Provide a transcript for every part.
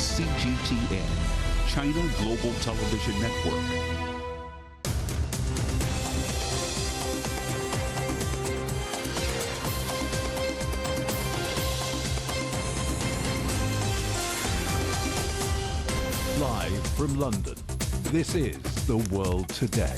CGTN, China Global Television Network. Live from London, this is The World Today.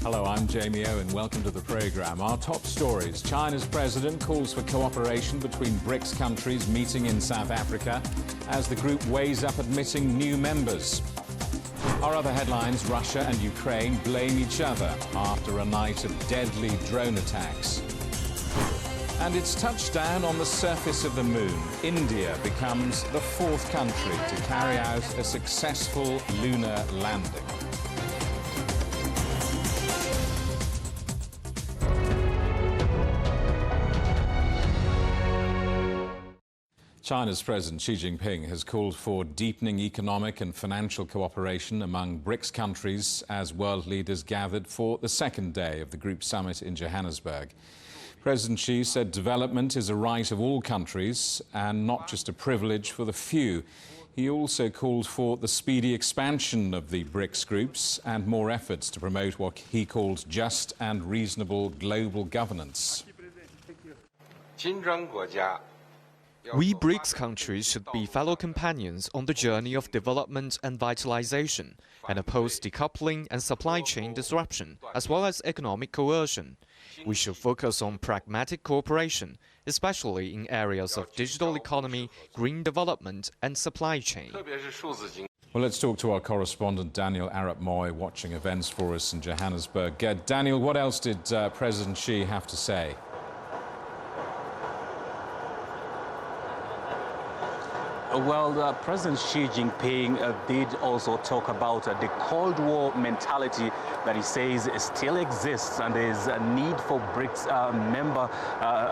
Hello, I'm Jamie Owen. Welcome to the programme. Our top stories. China's president calls for cooperation between BRICS countries meeting in South Africa as the group weighs up admitting new members. Our other headlines, Russia and Ukraine blame each other after a night of deadly drone attacks. And it's touchdown on the surface of the moon. India becomes the fourth country to carry out a successful lunar landing. China's President Xi Jinping has called for deepening economic and financial cooperation among BRICS countries as world leaders gathered for the second day of the group summit in Johannesburg. President Xi said development is a right of all countries and not just a privilege for the few. He also called for the speedy expansion of the BRICS groups and more efforts to promote what he called just and reasonable global governance. We BRICS countries should be fellow companions on the journey of development and vitalization, and oppose decoupling and supply chain disruption, as well as economic coercion. We should focus on pragmatic cooperation, especially in areas of digital economy, green development, and supply chain. Well, let's talk to our correspondent Daniel Arap Moy, watching events for us in Johannesburg. Daniel, what else did President Xi have to say? Well, President Xi Jinping did also talk about the Cold War mentality that he says still exists, and there is a need for BRICS member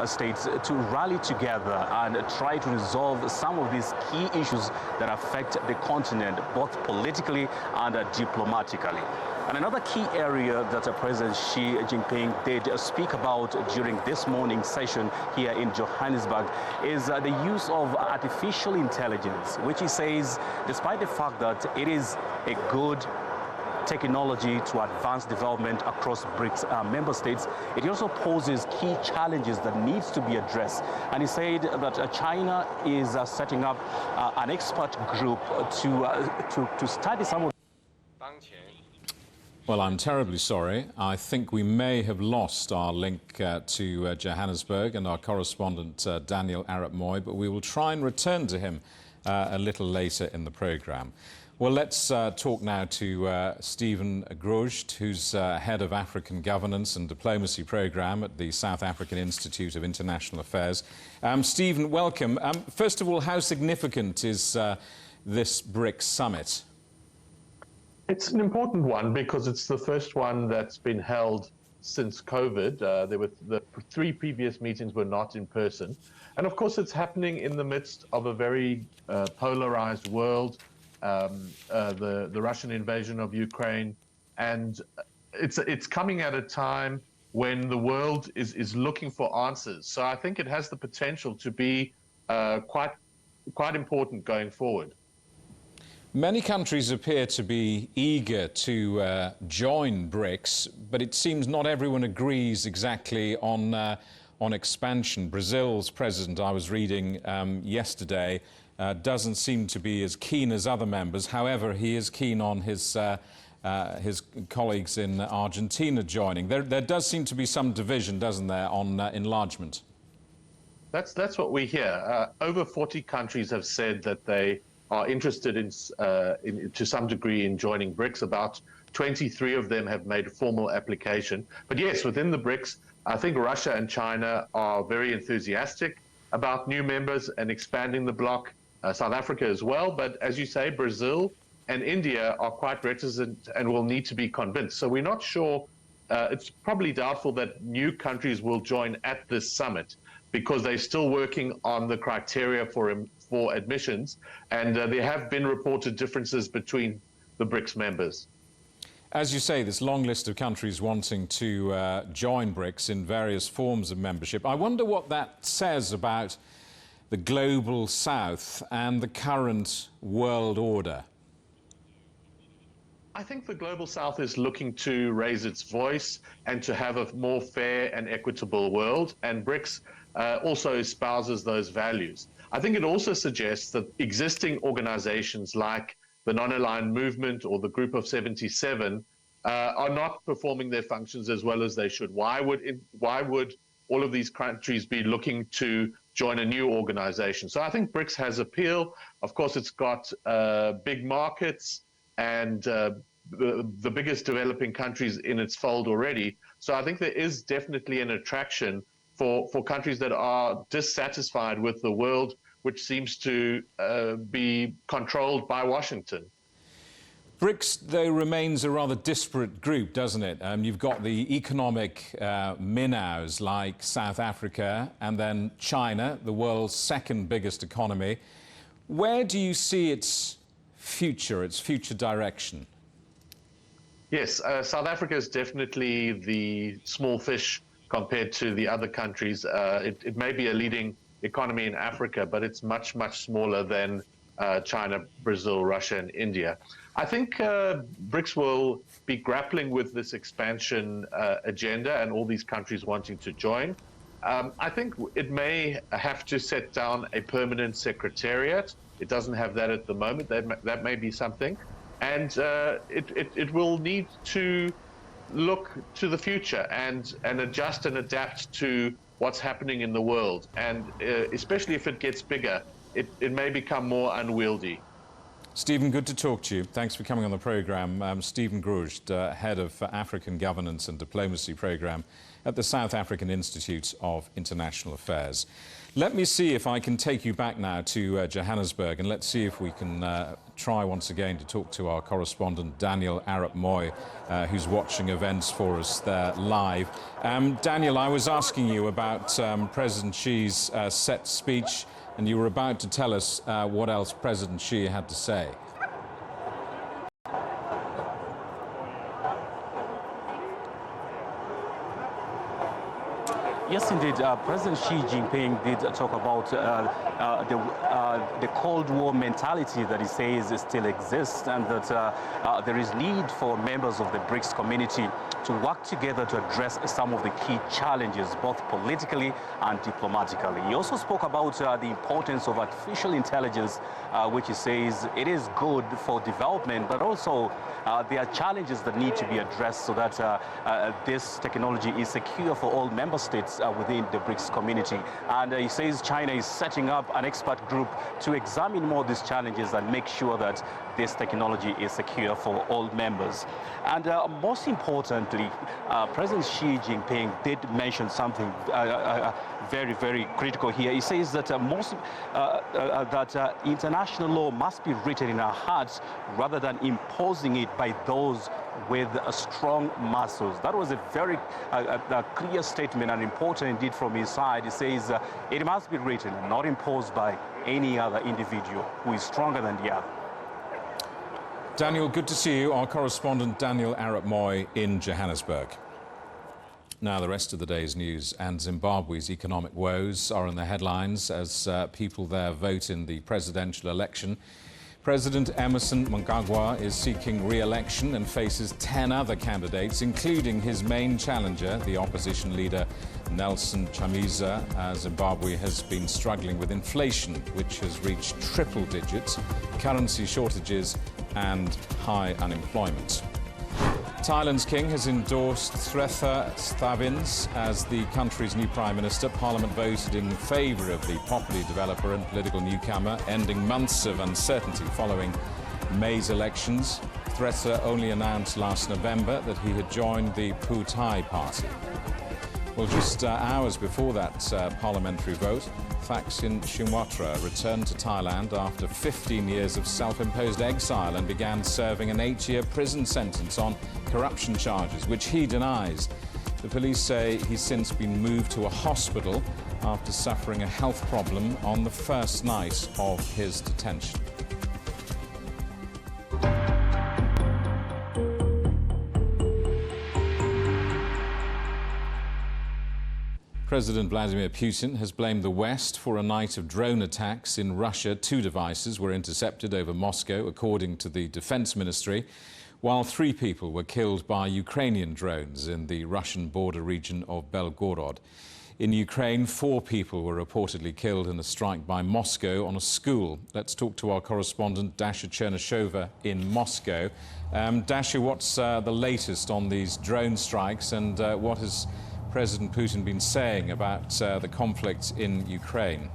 states to rally together and try to resolve some of these key issues that affect the continent, both politically and diplomatically. And another key area that President Xi Jinping did speak about during this morning's session here in Johannesburg is the use of artificial intelligence, which he says, despite the fact that it is a good technology to advance development across BRICS member states, it also poses key challenges that needs to be addressed. And he said that China is setting up an expert group to study some of. Well, I'm terribly sorry. I think we may have lost our link to Johannesburg and our correspondent Daniel Arap Moy, but we will try and return to him a little later in the programme. Well, let's talk now to Stephen Groost, who's head of African Governance and Diplomacy Programme at the South African Institute of International Affairs. Stephen, welcome. First of all, how significant is this BRICS summit? It's an important one because it's the first one that's been held since COVID. The three previous meetings were not in person. And of course, it's happening in the midst of a very polarized world, the Russian invasion of Ukraine. And it's coming at a time when the world is looking for answers. So I think it has the potential to be quite important going forward. Many countries appear to be eager to join BRICS, but it seems not everyone agrees exactly on expansion. Brazil's president, I was reading yesterday, doesn't seem to be as keen as other members. However, he is keen on his colleagues in Argentina joining. There does seem to be some division, doesn't there, on enlargement? That's what we hear. Over 40 countries have said that they are interested in to some degree in joining BRICS. About 23 of them have made a formal application. But yes, within the BRICS, I think Russia and China are very enthusiastic about new members and expanding the bloc, South Africa as well. But as you say, Brazil and India are quite reticent and will need to be convinced. So we're not sure. It's probably doubtful that new countries will join at this summit because they're still working on the criteria for admissions, and there have been reported differences between the BRICS members. As you say, this long list of countries wanting to join BRICS in various forms of membership. I wonder what that says about the global south and the current world order? I think the global south is looking to raise its voice and to have a more fair and equitable world, and BRICS also espouses those values. I think it also suggests that existing organizations like the Non-Aligned Movement or the Group of 77 are not performing their functions as well as they should. Why would all of these countries be looking to join a new organization? So I think BRICS has appeal. Of course, it's got big markets and the biggest developing countries in its fold already. So I think there is definitely an attraction for countries that are dissatisfied with the world, which seems to be controlled by Washington. BRICS, though, remains a rather disparate group, doesn't it? You've got the economic minnows like South Africa and then China, the world's second biggest economy. Where do you see its future direction? Yes, South Africa is definitely the small fish compared to the other countries. It may be a leading economy in Africa, but it's much, much smaller than China, Brazil, Russia, and India. I think BRICS will be grappling with this expansion agenda and all these countries wanting to join. I think it may have to set down a permanent secretariat. It doesn't have that at the moment. That may be something. And it will need to look to the future and adjust and adapt to what's happening in the world. And especially if it gets bigger, it may become more unwieldy. Stephen, good to talk to you. Thanks for coming on the programme. Stephen Groost, Head of African Governance and Diplomacy Programme at the South African Institute of International Affairs. Let me see if I can take you back now to Johannesburg, and let's see if we can try once again to talk to our correspondent Daniel Arap Moy, who's watching events for us there live. Daniel, I was asking you about President Xi's set speech, and you were about to tell us what else President Xi had to say. Yes, indeed. President Xi Jinping did talk about the Cold War mentality that he says still exists, and that there is need for members of the BRICS community to work together to address some of the key challenges, both politically and diplomatically. He also spoke about the importance of artificial intelligence, which he says it is good for development, but also there are challenges that need to be addressed so that this technology is secure for all member states within the BRICS community. And he says China is setting up an expert group to examine more of these challenges and make sure that this technology is secure for all members. And most importantly, President Xi Jinping did mention something very, very critical here. He says that international law must be written in our hearts rather than imposing it by those with strong muscles. That was a very clear statement and important indeed from his side. He says it must be written and not imposed by any other individual who is stronger than the other. Daniel, good to see you. Our correspondent Daniel Arap Moy in Johannesburg. Now, the rest of the day's news, and Zimbabwe's economic woes are in the headlines as people there vote in the presidential election. President Emmerson Mnangagwa is seeking re-election and faces 10 other candidates, including his main challenger, the opposition leader Nelson Chamisa. Zimbabwe has been struggling with inflation, which has reached triple digits, currency shortages and high unemployment. Thailand's king has endorsed Srettha Thavisin as the country's new prime minister. Parliament voted in favour of the property developer and political newcomer, ending months of uncertainty following May's elections. Srettha only announced last November that he had joined the Pheu Thai party. Well, just hours before that parliamentary vote, Thaksin Shinawatra returned to Thailand after 15 years of self-imposed exile and began serving an 8-year prison sentence on corruption charges, which he denies. The police say he's since been moved to a hospital after suffering a health problem on the first night of his detention. President Vladimir Putin has blamed the West for a night of drone attacks in Russia. 2 devices were intercepted over Moscow, according to the Defense Ministry, while 3 people were killed by Ukrainian drones in the Russian border region of Belgorod. In Ukraine, 4 people were reportedly killed in a strike by Moscow on a school. Let's talk to our correspondent, Dasha Chernyshova in Moscow. Dasha, what's the latest on these drone strikes, and what has President Putin been saying about the conflict in Ukraine?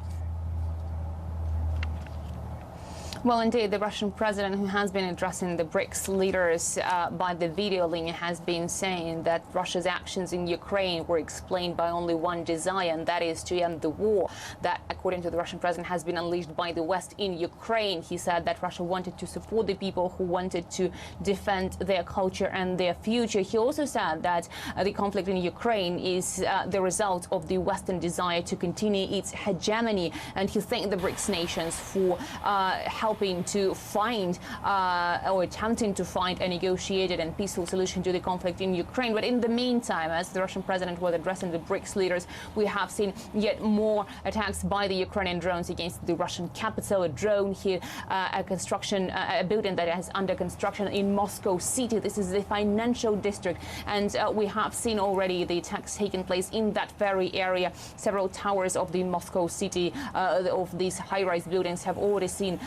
Well, indeed, the Russian president, who has been addressing the BRICS leaders by the video link, has been saying that Russia's actions in Ukraine were explained by only one desire, and that is to end the war that, according to the Russian president, has been unleashed by the West in Ukraine. He said that Russia wanted to support the people who wanted to defend their culture and their future. He also said that the conflict in Ukraine is the result of the Western desire to continue its hegemony, and he thanked the BRICS nations for helping to find or attempting to find a negotiated and peaceful solution to the conflict in Ukraine. But in the meantime, as the Russian president was addressing the BRICS leaders, we have seen yet more attacks by the Ukrainian drones against the Russian capital. A drone hit a building that is under construction in Moscow City. This is the financial district, and we have seen already the attacks taking place in that very area. Several towers of the Moscow City, of these high-rise buildings, have already seen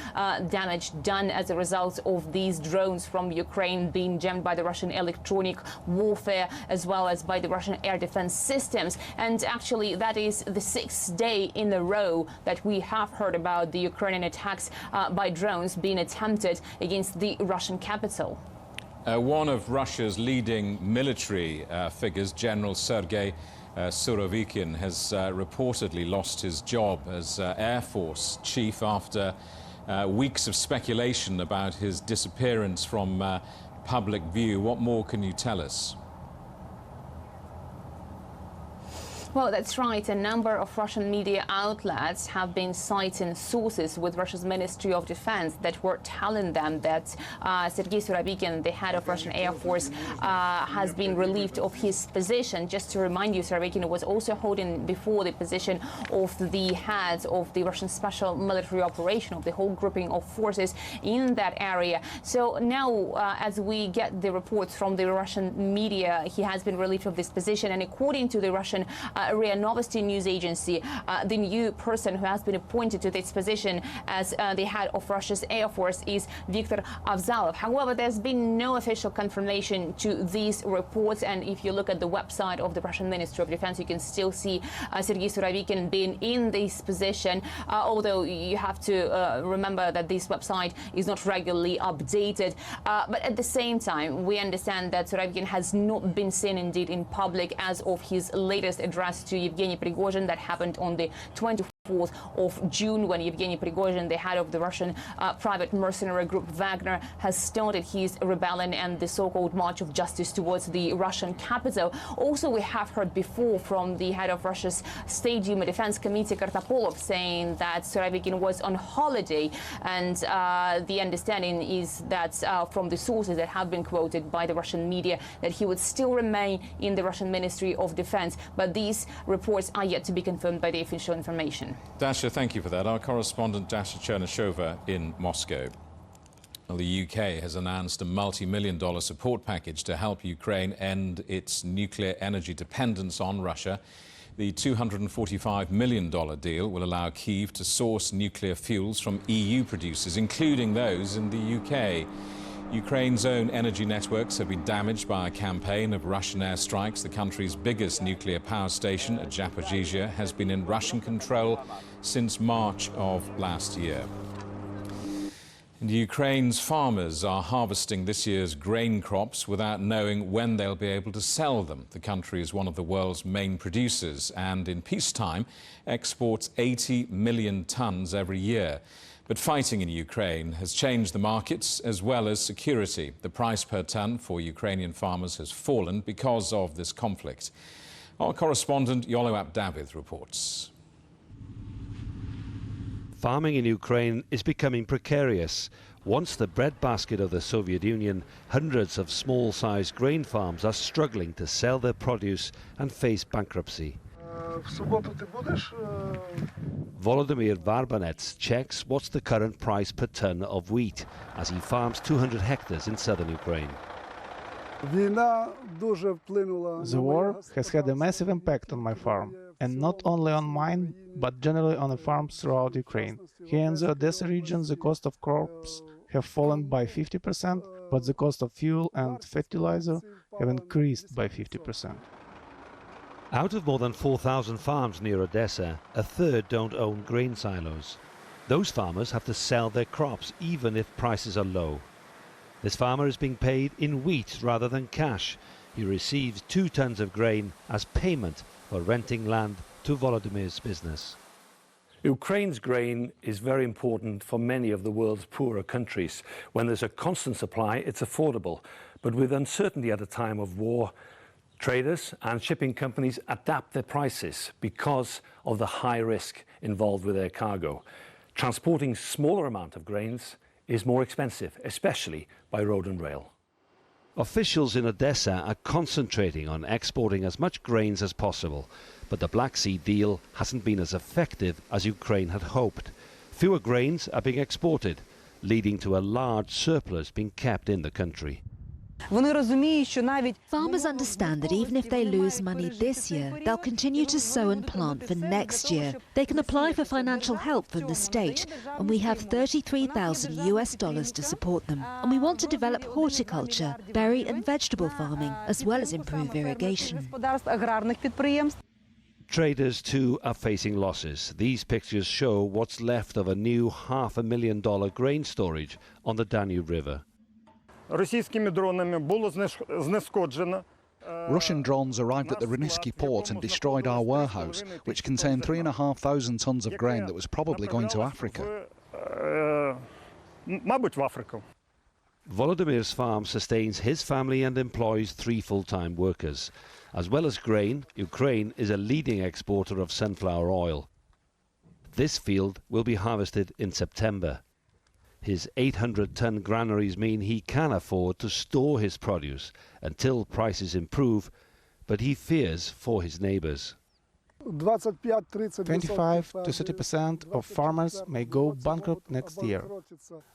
damage done as a result of these drones from Ukraine being jammed by the Russian electronic warfare, as well as by the Russian air defense systems. And actually, that is the 6th day in a row that we have heard about the Ukrainian attacks by drones being attempted against the Russian capital. One of Russia's leading military figures, General Sergei Surovikin, has reportedly lost his job as Air Force chief after weeks of speculation about his disappearance from public view. What more can you tell us? Well, that's right. A number of Russian media outlets have been citing sources with Russia's Ministry of Defense that were telling them that Sergei Surovikin, the head of Russian Air Force, has been relieved of his position. Just to remind you, Surovikin was also holding before the position of the head of the Russian Special Military Operation, of the whole grouping of forces in that area. So now, as we get the reports from the Russian media, he has been relieved of this position. And according to the Russian RIA Novosti news agency, the new person who has been appointed to this position as the head of Russia's Air Force is Viktor Avzalov. However, there's been no official confirmation to these reports, and if you look at the website of the Russian Ministry of Defense, you can still see Sergei Surovikin being in this position, although you have to remember that this website is not regularly updated. But at the same time, we understand that Surovikin has not been seen indeed in public as of his latest address to Yevgeny Prigozhin that happened on the 24th of June, when Yevgeny Prigozhin, the head of the Russian private mercenary group Wagner, has started his rebellion and the so-called March of Justice towards the Russian capital. Also, we have heard before from the head of Russia's State Duma Defense Committee, Kartapolov, saying that Surovikin was on holiday, and the understanding is that from the sources that have been quoted by the Russian media, that he would still remain in the Russian Ministry of Defense, but these reports are yet to be confirmed by the official information. Dasha, thank you for that. Our correspondent Dasha Chernyshova in Moscow. Well, the UK has announced a multi-million-dollar support package to help Ukraine end its nuclear energy dependence on Russia. The $245 million deal will allow Kyiv to source nuclear fuels from EU producers, including those in the UK. Ukraine's own energy networks have been damaged by a campaign of Russian airstrikes. The country's biggest nuclear power station at Zaporizhzhia has been in Russian control since March of last year. And Ukraine's farmers are harvesting this year's grain crops without knowing when they'll be able to sell them. The country is one of the world's main producers and in peacetime exports 80 million tons every year. But fighting in Ukraine has changed the markets as well as security. The price per ton for Ukrainian farmers has fallen because of this conflict. Our correspondent Yolo David reports. Farming in Ukraine is becoming precarious. Once the breadbasket of the Soviet Union, hundreds of small-sized grain farms are struggling to sell their produce and face bankruptcy. Volodymyr Varbanets checks what's the current price per ton of wheat as he farms 200 hectares in southern Ukraine. The war has had a massive impact on my farm, and not only on mine, but generally on the farms throughout Ukraine. Here in the Odessa region, the cost of crops have fallen by 50%, but the cost of fuel and fertilizer have increased by 50%. Out of more than 4,000 farms near Odessa, a third don't own grain silos. Those farmers have to sell their crops even if prices are low. This farmer is being paid in wheat rather than cash. He receives 2 tons of grain as payment for renting land to Volodymyr's business. Ukraine's grain is very important for many of the world's poorer countries. When there's a constant supply, it's affordable. But with uncertainty at a time of war, traders and shipping companies adapt their prices because of the high risk involved with their cargo. Transporting smaller amount of grains is more expensive, especially by road and rail. Officials in Odessa are concentrating on exporting as much grains as possible, but the Black Sea deal hasn't been as effective as Ukraine had hoped. Fewer grains are being exported, leading to a large surplus being kept in the country. Farmers understand that even if they lose money this year, they'll continue to sow and plant for next year. They can apply for financial help from the state, and we have $33,000 to support them. And we want to develop horticulture, berry and vegetable farming, as well as improve irrigation. Traders too are facing losses. These pictures show what's left of a new $500,000 grain storage on the Danube River. Russian drones arrived at the Reniski port and destroyed our warehouse, which contained 3,500 tons of grain that was probably going to Africa. Volodymyr's farm sustains his family and employs 3 full-time workers. As well as grain, Ukraine is a leading exporter of sunflower oil. This field will be harvested in September. His 800-ton granaries mean he can afford to store his produce until prices improve, but he fears for his neighbors. 25 to 30% of farmers may go bankrupt next year.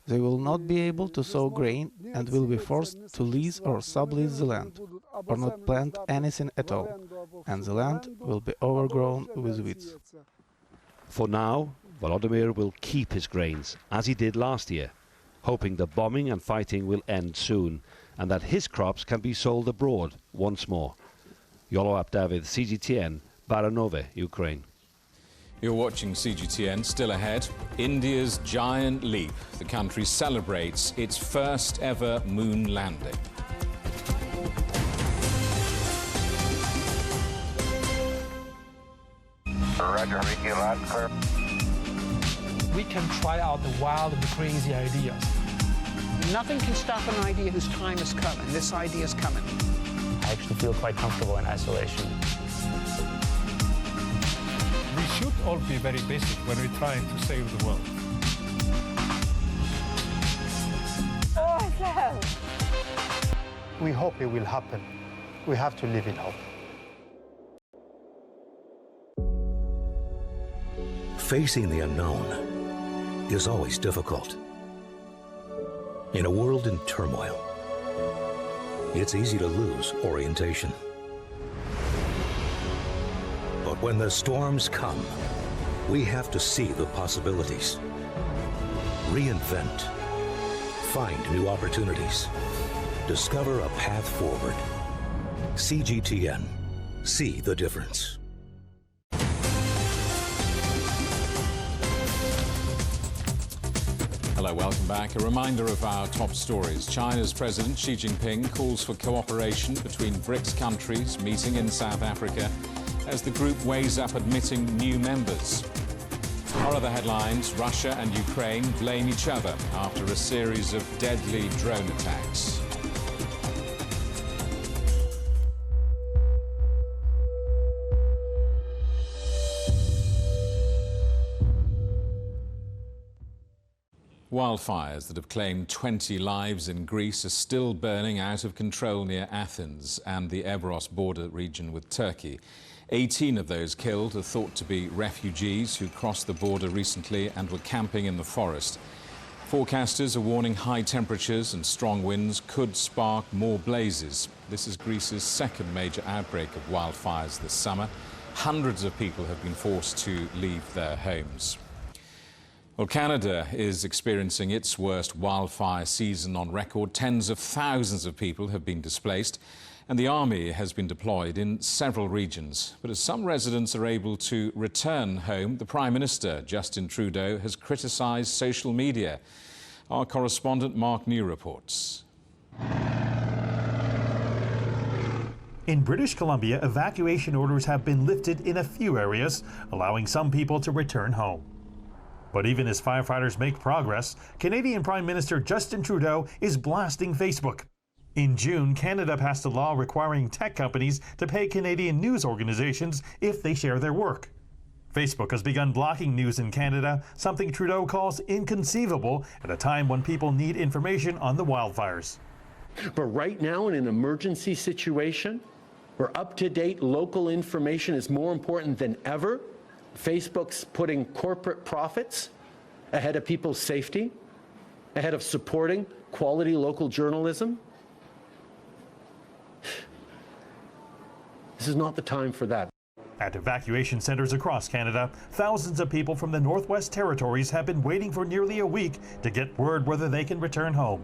They will not be able to sow grain and will be forced to lease or sublease the land, or not plant anything at all, and the land will be overgrown with weeds. For now, Volodymyr will keep his grains, as he did last year, hoping the bombing and fighting will end soon, and that his crops can be sold abroad once more. Yolo Abdavid, CGTN, Baranove, Ukraine. You're watching CGTN. Still ahead, India's giant leap. The country celebrates its first ever moon landing. Roger, Ricky, loud and clear. We can try out the wild and crazy ideas. Nothing can stop an idea whose time is coming. This idea is coming. I actually feel quite comfortable in isolation. We should all be very basic when we're trying to save the world. Awesome! We hope it will happen. We have to live in hope. Facing the unknown is always difficult. In a world in turmoil, it's easy to lose orientation. But when the storms come, we have to see the possibilities, reinvent, find new opportunities, discover a path forward. CGTN, see the difference. Hello, welcome back. A reminder of our top stories. China's President Xi Jinping calls for cooperation between BRICS countries meeting in South Africa as the group weighs up admitting new members. Our other headlines, Russia and Ukraine blame each other after a series of deadly drone attacks. Wildfires that have claimed 20 lives in Greece are still burning out of control near Athens and the Evros border region with Turkey. 18 of those killed are thought to be refugees who crossed the border recently and were camping in the forest. Forecasters are warning high temperatures and strong winds could spark more blazes. This is Greece's second major outbreak of wildfires this summer. Hundreds of people have been forced to leave their homes. Well, Canada is experiencing its worst wildfire season on record. Tens of thousands of people have been displaced, and the army has been deployed in several regions. But as some residents are able to return home, the Prime Minister, Justin Trudeau, has criticised social media. Our correspondent Mark New reports. In British Columbia, evacuation orders have been lifted in a few areas, allowing some people to return home. But even as firefighters make progress, Canadian Prime Minister Justin Trudeau is blasting Facebook. In June, Canada passed a law requiring tech companies to pay Canadian news organizations if they share their work. Facebook has begun blocking news in Canada, something Trudeau calls inconceivable at a time when people need information on the wildfires. But right now, in an emergency situation, where up-to-date local information is more important than ever, Facebook's putting corporate profits ahead of people's safety, ahead of supporting quality local journalism. This is not the time for that. At evacuation centers across Canada, thousands of people from the Northwest Territories have been waiting for nearly a week to get word whether they can return home.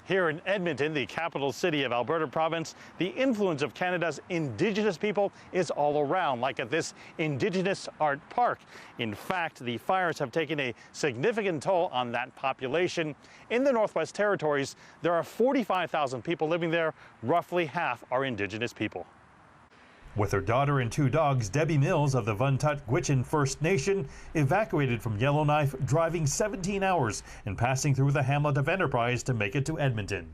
Here in Edmonton, the capital city of Alberta Province, the influence of Canada's Indigenous people is all around, like at this Indigenous Art Park. In fact, the fires have taken a significant toll on that population. In the Northwest Territories, there are 45,000 people living there. Roughly half are Indigenous people. With her daughter and 2 dogs, Debbie Mills of the Vuntut Gwitchin First Nation evacuated from Yellowknife, driving 17 hours and passing through the hamlet of Enterprise to make it to Edmonton.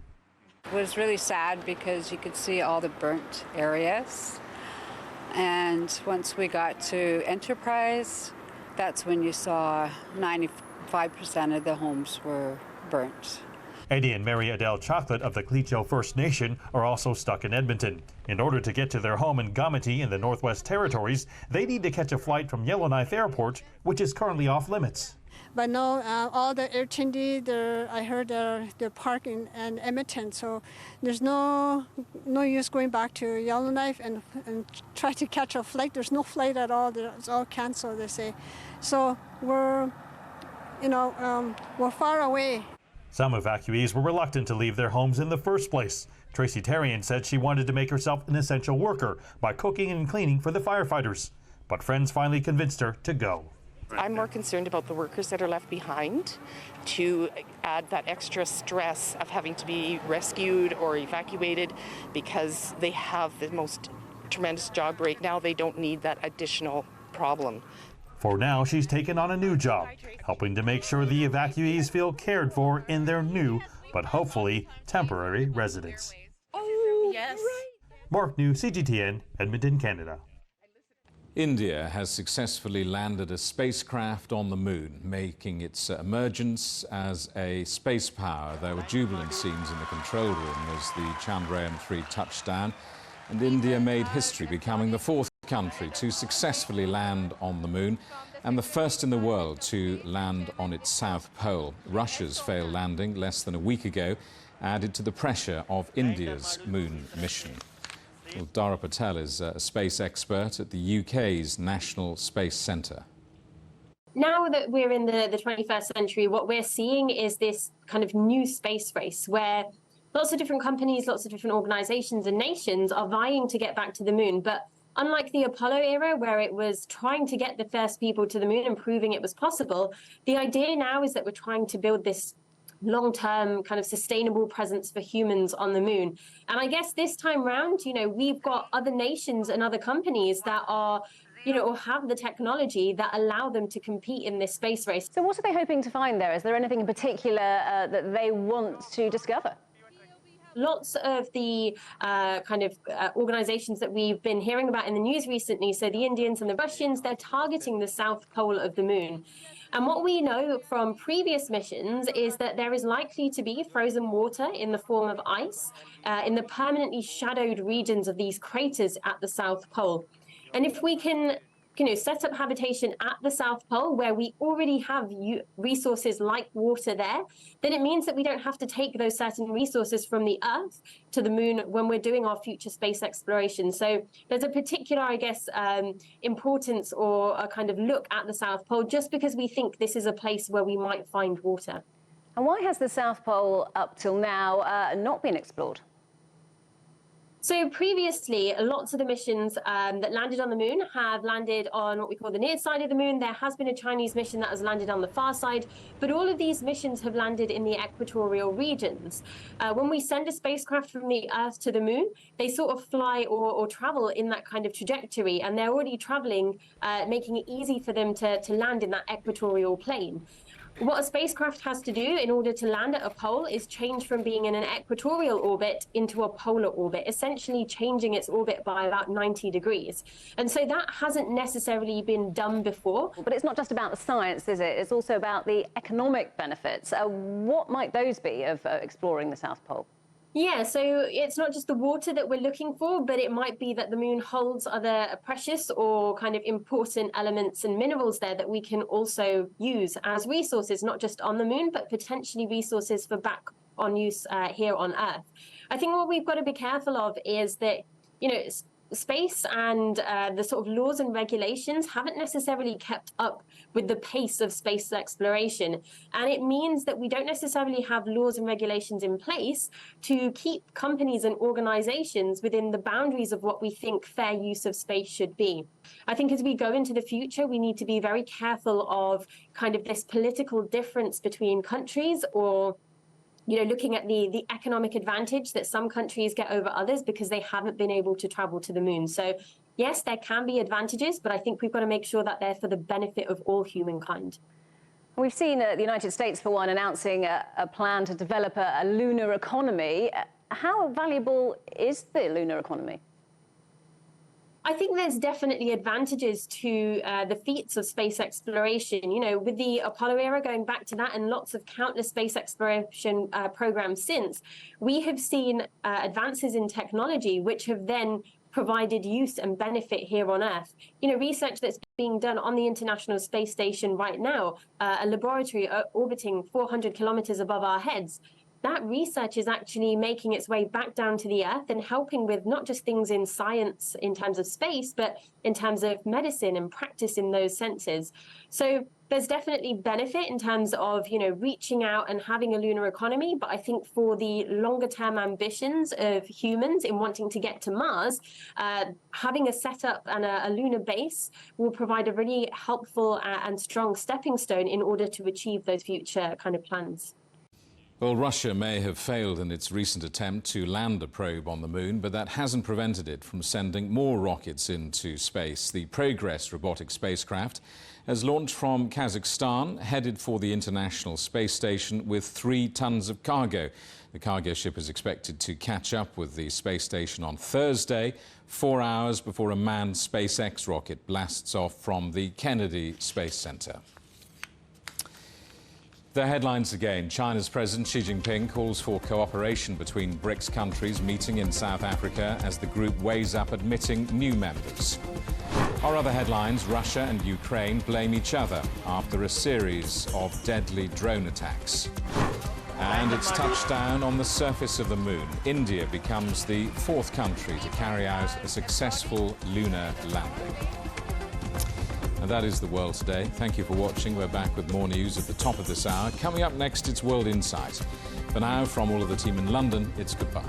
It was really sad because you could see all the burnt areas. And once we got to Enterprise, that's when you saw 95% of the homes were burnt. Eddie and Mary Adele Chocolate of the Clecho First Nation are also stuck in Edmonton. In order to get to their home in Gameti in the Northwest Territories, they need to catch a flight from Yellowknife Airport, which is currently off limits. But no, all the Air Chindi, I heard they're parked in Edmonton, so there's no use going back to Yellowknife and try to catch a flight. There's no flight at all. It's all canceled, they say. So we're far away. Some evacuees were reluctant to leave their homes in the first place. Tracy Tarian said she wanted to make herself an essential worker by cooking and cleaning for the firefighters. But friends finally convinced her to go. I'm more concerned about the workers that are left behind, to add that extra stress of having to be rescued or evacuated because they have the most tremendous job right now. They don't need that additional problem. For now, she's taken on a new job, helping to make sure the evacuees feel cared for in their new, but hopefully temporary residence. Oh, yes. Mark New, CGTN, Edmonton, Canada. India has successfully landed a spacecraft on the moon, making its emergence as a space power. There were jubilant scenes in the control room as the Chandrayaan-3 touched down, and India made history, becoming the 4th country to successfully land on the moon and the first in the world to land on its south pole. Russia's failed landing less than a week ago added to the pressure of India's moon mission. Well, Dara Patel is a space expert at the UK's National Space Centre. Now that we're in the 21st century, what we're seeing is this kind of new space race where lots of different companies, lots of different organizations and nations are vying to get back to the moon. But unlike the Apollo era, where it was trying to get the first people to the moon and proving it was possible, the idea now is that we're trying to build this long-term kind of sustainable presence for humans on the moon. And I guess this time round, we've got other nations and other companies that are, or have the technology that allow them to compete in this space race. So what are they hoping to find there? Is there anything in particular that they want to discover? Lots of the organizations that we've been hearing about in the news recently, so the Indians and the Russians, they're targeting the south pole of the moon. And what we know from previous missions is that there is likely to be frozen water in the form of ice in the permanently shadowed regions of these craters at the South Pole. And if we can set up habitation at the South Pole where we already have resources like water there, then it means that we don't have to take those certain resources from the Earth to the moon when we're doing our future space exploration. So there's a particular, I guess, importance or a kind of look at the South Pole just because we think this is a place where we might find water. And why has the South Pole up till now not been explored? So previously, lots of the missions that landed on the moon have landed on what we call the near side of the moon. There has been a Chinese mission that has landed on the far side, but all of these missions have landed in the equatorial regions. When we send a spacecraft from the Earth to the moon, they sort of fly or travel in that kind of trajectory, and they're already traveling, making it easy for them to land in that equatorial plane. What a spacecraft has to do in order to land at a pole is change from being in an equatorial orbit into a polar orbit, essentially changing its orbit by about 90 degrees. And so that hasn't necessarily been done before. But it's not just about the science, is it? It's also about the economic benefits. What might those be of exploring the South Pole? Yeah, so it's not just the water that we're looking for, but it might be that the moon holds other precious or kind of important elements and minerals there that we can also use as resources, not just on the moon, but potentially resources for back on use here on Earth. I think what we've got to be careful of is that, space and the sort of laws and regulations haven't necessarily kept up with the pace of space exploration. And it means that we don't necessarily have laws and regulations in place to keep companies and organizations within the boundaries of what we think fair use of space should be. I think as we go into the future, we need to be very careful of kind of this political difference between countries, or looking at the economic advantage that some countries get over others because they haven't been able to travel to the moon. So yes, there can be advantages, but I think we've got to make sure that they're for the benefit of all humankind. We've seen the United States, for one, announcing a plan to develop a lunar economy. How valuable is the lunar economy? I think there's definitely advantages to the feats of space exploration. With the Apollo era, going back to that, and lots of countless space exploration programs since, we have seen advances in technology which have then provided use and benefit here on Earth. Research that's being done on the International Space Station right now, a laboratory orbiting 400 kilometers above our heads. That research is actually making its way back down to the Earth and helping with not just things in science in terms of space, but in terms of medicine and practice in those senses. So there's definitely benefit in terms of, reaching out and having a lunar economy. But I think for the longer term ambitions of humans in wanting to get to Mars, having a setup and a lunar base will provide a really helpful and strong stepping stone in order to achieve those future kind of plans. Well, Russia may have failed in its recent attempt to land a probe on the moon, but that hasn't prevented it from sending more rockets into space. The Progress robotic spacecraft has launched from Kazakhstan, headed for the International Space Station with 3 tons of cargo. The cargo ship is expected to catch up with the space station on Thursday, 4 hours before a manned SpaceX rocket blasts off from the Kennedy Space Center. The headlines again. China's President Xi Jinping calls for cooperation between BRICS countries meeting in South Africa as the group weighs up admitting new members. Our other headlines: Russia and Ukraine blame each other after a series of deadly drone attacks. And it's touchdown on the surface of the moon. India becomes the 4th country to carry out a successful lunar landing. And that is the world today. Thank you for watching. We're back with more news at the top of this hour. Coming up next, it's World Insight. For now, from all of the team in London, it's goodbye.